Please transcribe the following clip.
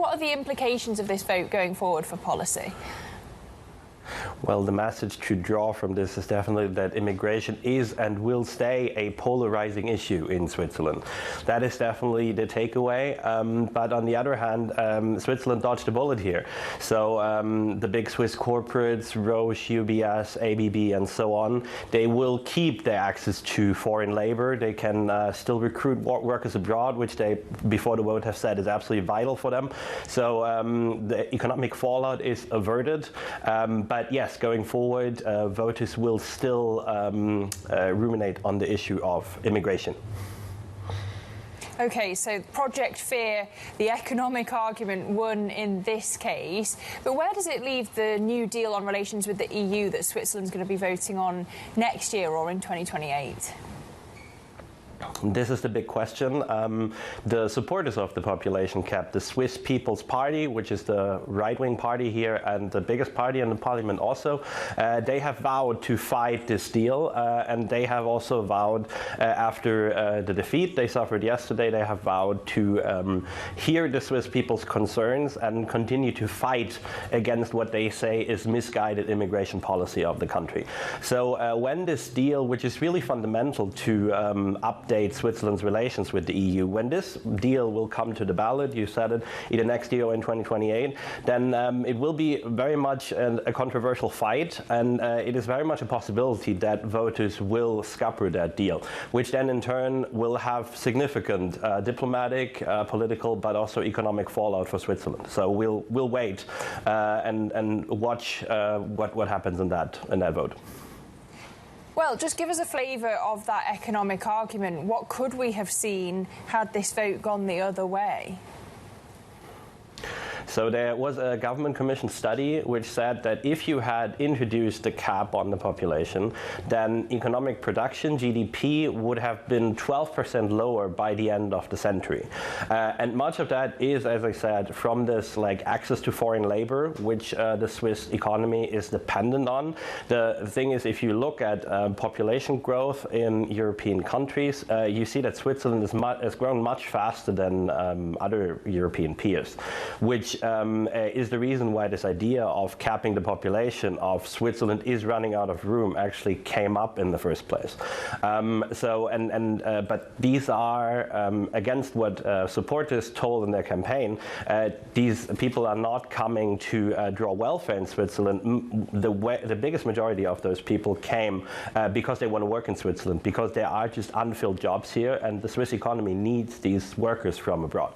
What are the implications of this vote going forward for policy? Well, the message to draw from this is definitely that immigration is and will stay a polarizing issue in Switzerland. That is definitely the takeaway. But on the other hand, Switzerland dodged a bullet here. So the big Swiss corporates, Roche, UBS, ABB, and so on, they will keep their access to foreign labor. They can still recruit workers abroad, which they, before the vote, have said is absolutely vital for them. So the economic fallout is averted. But yes, going forward, voters will still ruminate on the issue of immigration. OK, so Project Fear, the economic argument, won in this case. But where does it leave the new deal on relations with the EU that Switzerland's going to be voting on next year or in 2028? This is the big question. The supporters of the population kept the Swiss People's Party, which is the right-wing party here and the biggest party in the parliament also. They have vowed to fight this deal, and they have also vowed, after the defeat they suffered yesterday, they have vowed to hear the Swiss people's concerns and continue to fight against what they say is misguided immigration policy of the country. So when this deal, which is really fundamental to update Switzerland's relations with the EU, when this deal will come to the ballot, you said it, either next year or in 2028, then it will be very much a controversial fight, and it is very much a possibility that voters will scupper that deal, which then in turn will have significant diplomatic, political, but also economic fallout for Switzerland. So we'll wait and watch what happens in that vote. Well, just give us a flavour of that economic argument. What could we have seen had this vote gone the other way? So there was a government commissioned study which said that if you had introduced the cap on the population, then economic production, GDP, would have been 12% lower by the end of the century. And much of that is, as I said, from this access to foreign labor, which the Swiss economy is dependent on. The thing is, if you look at population growth in European countries, you see that Switzerland has grown much faster than other European peers, which is the reason why this idea of capping the population of Switzerland is running out of room actually came up in the first place. But these are against what supporters told in their campaign. These people are not coming to draw welfare in Switzerland. The biggest majority of those people came because they want to work in Switzerland, because there are just unfilled jobs here, and the Swiss economy needs these workers from abroad.